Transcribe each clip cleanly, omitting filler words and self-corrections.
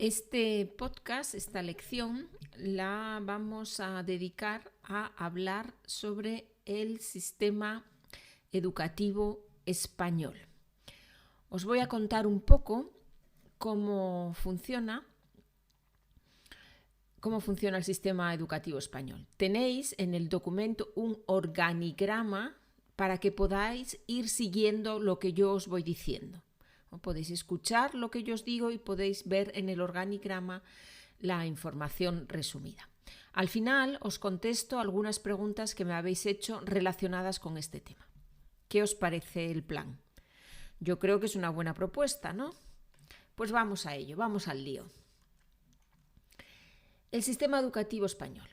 Este podcast, esta lección, la vamos a dedicar a hablar sobre el sistema educativo español. Os voy a contar un poco cómo funciona el sistema educativo español. Tenéis en el documento un organigrama para que podáis ir siguiendo lo que yo os voy diciendo. Podéis escuchar lo que yo os digo y podéis ver en el organigrama la información resumida. Al final os contesto algunas preguntas que me habéis hecho relacionadas con este tema. ¿Qué os parece el plan? Yo creo que es una buena propuesta, ¿no? Pues vamos a ello, vamos al lío. El sistema educativo español.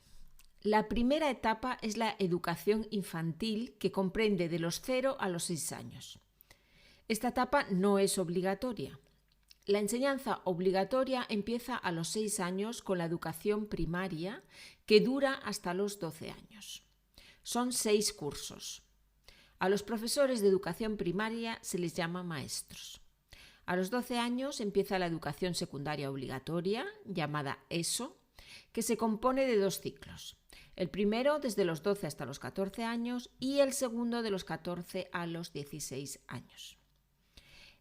La primera etapa es la educación infantil, que comprende de los 0 a los 6 años. Esta etapa no es obligatoria. La enseñanza obligatoria empieza a los 6 años con la educación primaria, que dura hasta los 12 años. Son 6 cursos. A los profesores de educación primaria se les llama maestros. A los 12 años empieza la educación secundaria obligatoria, llamada ESO, que se compone de 2 ciclos. El primero desde los 12 hasta los 14 años y el segundo de los 14 a los 16 años.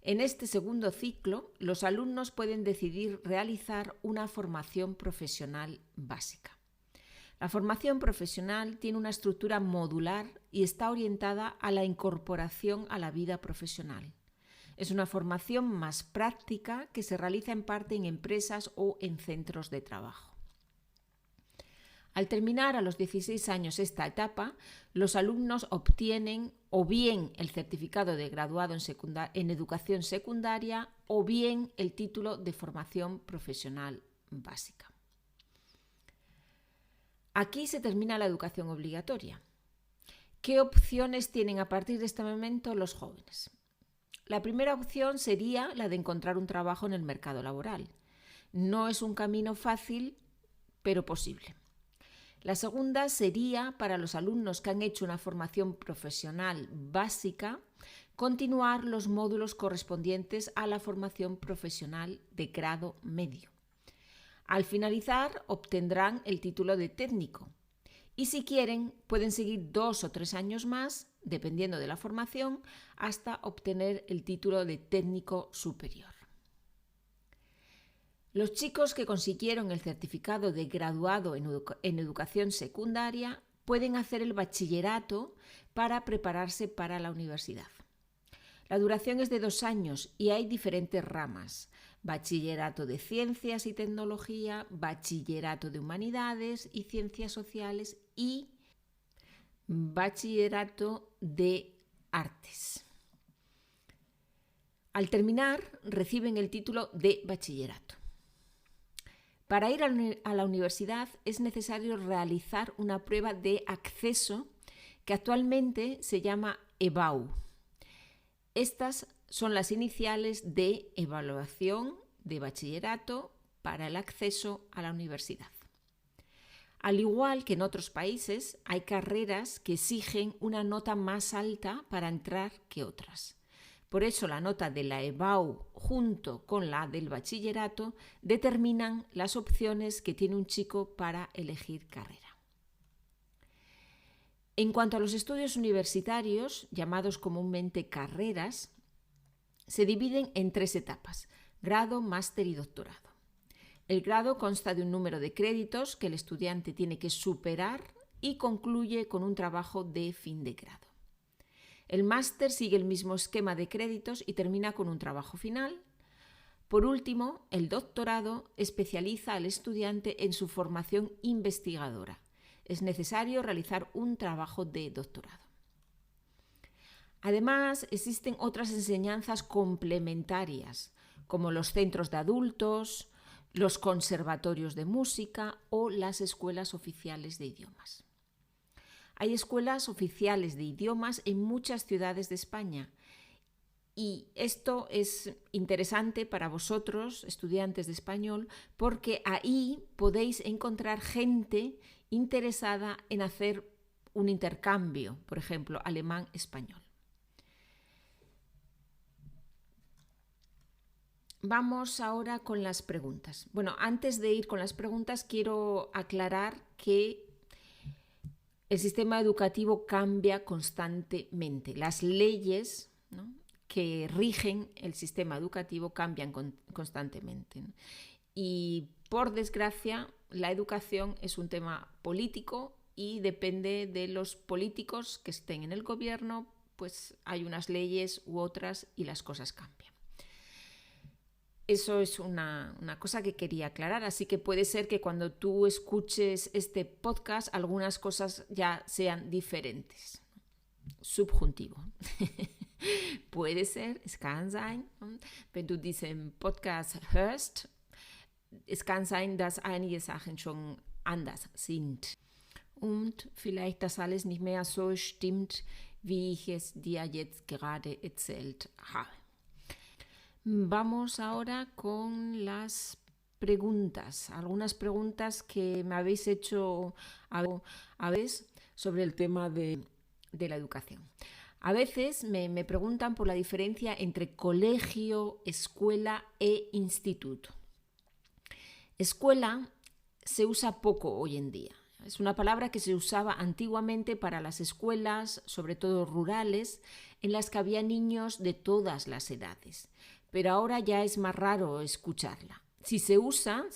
En este segundo ciclo, los alumnos pueden decidir realizar una formación profesional básica. La formación profesional tiene una estructura modular y está orientada a la incorporación a la vida profesional. Es una formación más práctica que se realiza en parte en empresas o en centros de trabajo. Al terminar a los 16 años esta etapa, los alumnos obtienen o bien el certificado de graduado en educación secundaria o bien el título de formación profesional básica. Aquí se termina la educación obligatoria. ¿Qué opciones tienen a partir de este momento los jóvenes? La primera opción sería la de encontrar un trabajo en el mercado laboral. No es un camino fácil, pero posible. La segunda sería, para los alumnos que han hecho una formación profesional básica, continuar los módulos correspondientes a la formación profesional de grado medio. Al finalizar, obtendrán el título de técnico y, si quieren, pueden seguir 2 o 3 años más, dependiendo de la formación, hasta obtener el título de técnico superior. Los chicos que consiguieron el certificado de graduado en educación secundaria pueden hacer el bachillerato para prepararse para la universidad. La duración es de 2 años y hay diferentes ramas: bachillerato de ciencias y tecnología, bachillerato de humanidades y ciencias sociales y bachillerato de artes. Al terminar, reciben el título de bachillerato. Para ir a la universidad es necesario realizar una prueba de acceso que actualmente se llama EBAU. Estas son las iniciales de evaluación de bachillerato para el acceso a la universidad. Al igual que en otros países, hay carreras que exigen una nota más alta para entrar que otras. Por eso la nota de la EBAU junto con la del bachillerato determinan las opciones que tiene un chico para elegir carrera. En cuanto a los estudios universitarios, llamados comúnmente carreras, se dividen en 3 etapas: grado, máster y doctorado. El grado consta de un número de créditos que el estudiante tiene que superar y concluye con un trabajo de fin de grado. El máster sigue el mismo esquema de créditos y termina con un trabajo final. Por último, el doctorado especializa al estudiante en su formación investigadora. Es necesario realizar un trabajo de doctorado. Además, existen otras enseñanzas complementarias, como los centros de adultos, los conservatorios de música o las escuelas oficiales de idiomas. Hay escuelas oficiales de idiomas en muchas ciudades de España y esto es interesante para vosotros, estudiantes de español, porque ahí podéis encontrar gente interesada en hacer un intercambio, por ejemplo, alemán-español. Vamos ahora con las preguntas. Bueno, antes de ir con las preguntas, quiero aclarar que el sistema educativo cambia constantemente. Las leyes, ¿no?, que rigen el sistema educativo cambian constantemente, ¿no? Y por desgracia, la educación es un tema político y depende de los políticos que estén en el gobierno, pues hay unas leyes u otras y las cosas cambian. Eso es una cosa que quería aclarar, así que puede ser que cuando tú escuches este podcast algunas cosas ya sean diferentes. Subjuntivo. Puede ser, es kann sein, wenn du diesen Podcast hörst, es kann sein, dass einige Sachen schon anders sind und vielleicht das alles nicht mehr so stimmt, wie ich es dir jetzt gerade erzählt habe. Vamos ahora con las preguntas, algunas preguntas que me habéis hecho a veces sobre el tema de la educación. A veces me preguntan por la diferencia entre colegio, escuela e instituto. Escuela se usa poco hoy en día. Es una palabra que se usaba antiguamente para las escuelas, sobre todo rurales, en las que había niños de todas las edades. Pero ahora ya es más raro escucharla. Si se usa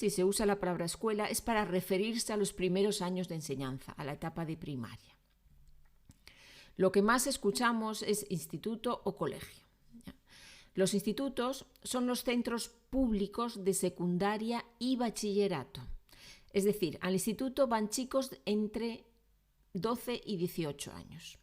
la palabra escuela es para referirse a los primeros años de enseñanza, a la etapa de primaria. Lo que más escuchamos es instituto o colegio. Los institutos son los centros públicos de secundaria y bachillerato. Es decir, al instituto van chicos entre 12 y 18 años.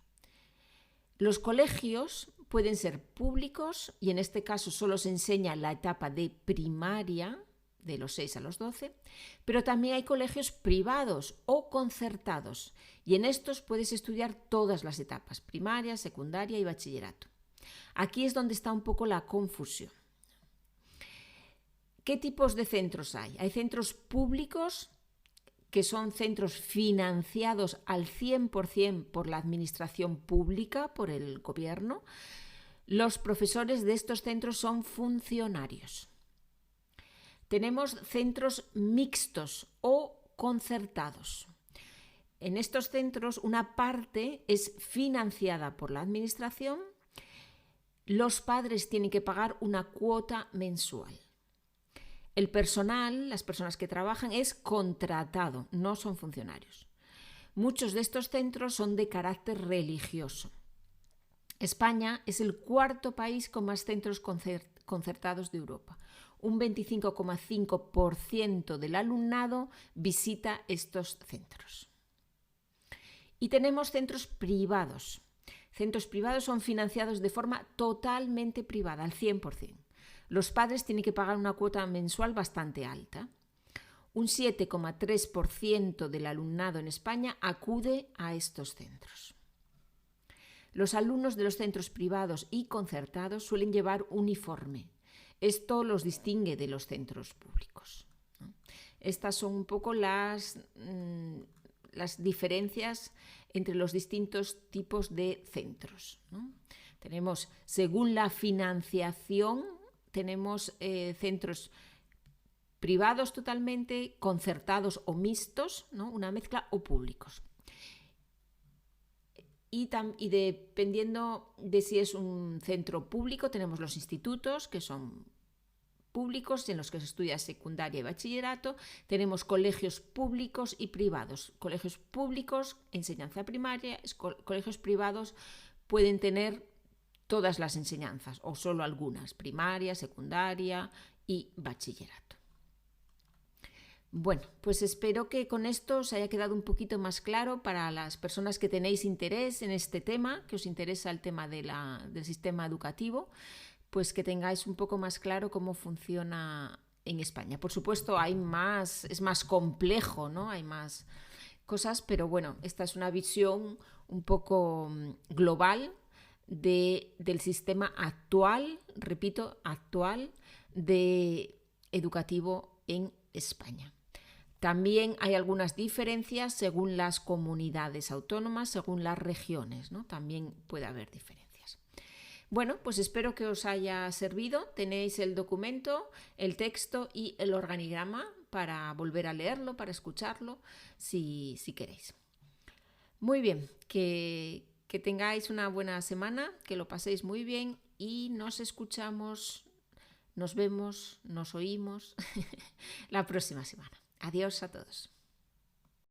Los colegios pueden ser públicos y en este caso solo se enseña la etapa de primaria, de los 6 a los 12, pero también hay colegios privados o concertados y en estos puedes estudiar todas las etapas, primaria, secundaria y bachillerato. Aquí es donde está un poco la confusión. ¿Qué tipos de centros hay? Hay centros públicos, que son centros financiados al 100% por la administración pública, por el gobierno. Los profesores de estos centros son funcionarios. Tenemos centros mixtos o concertados. En estos centros una parte es financiada por la administración. Los padres tienen que pagar una cuota mensual. El personal, las personas que trabajan, es contratado, no son funcionarios. Muchos de estos centros son de carácter religioso. España es el cuarto país con más centros concertados de Europa. Un 25,5% del alumnado visita estos centros. Y tenemos centros privados. Centros privados son financiados de forma totalmente privada, al 100%. Los padres tienen que pagar una cuota mensual bastante alta. Un 7,3% del alumnado en España acude a estos centros. Los alumnos de los centros privados y concertados suelen llevar uniforme. Esto los distingue de los centros públicos, ¿no? Estas son un poco las diferencias entre los distintos tipos de centros, ¿no? Tenemos, según la financiación, tenemos centros privados totalmente, concertados o mixtos, ¿no?, una mezcla, o públicos. Y dependiendo de si es un centro público, tenemos los institutos, que son públicos, en los que se estudia secundaria y bachillerato. Tenemos colegios públicos y privados. Colegios públicos, enseñanza primaria. Colegios privados pueden tener todas las enseñanzas o solo algunas, primaria, secundaria y bachillerato. Bueno, pues espero que con esto os haya quedado un poquito más claro para las personas que tenéis interés en este tema, que os interesa el tema del sistema educativo, pues que tengáis un poco más claro cómo funciona en España. Por supuesto, es más complejo, ¿no? Hay más cosas, pero bueno, esta es una visión un poco global del sistema actual, repito, actual, educativo en España. También hay algunas diferencias según las comunidades autónomas, según las regiones, ¿no? También puede haber diferencias. Bueno, pues espero que os haya servido. Tenéis el documento, el texto y el organigrama para volver a leerlo, para escucharlo, si queréis. Muy bien, que tengáis una buena semana, que lo paséis muy bien y nos escuchamos, nos vemos, nos oímos la próxima semana. Adiós a todos.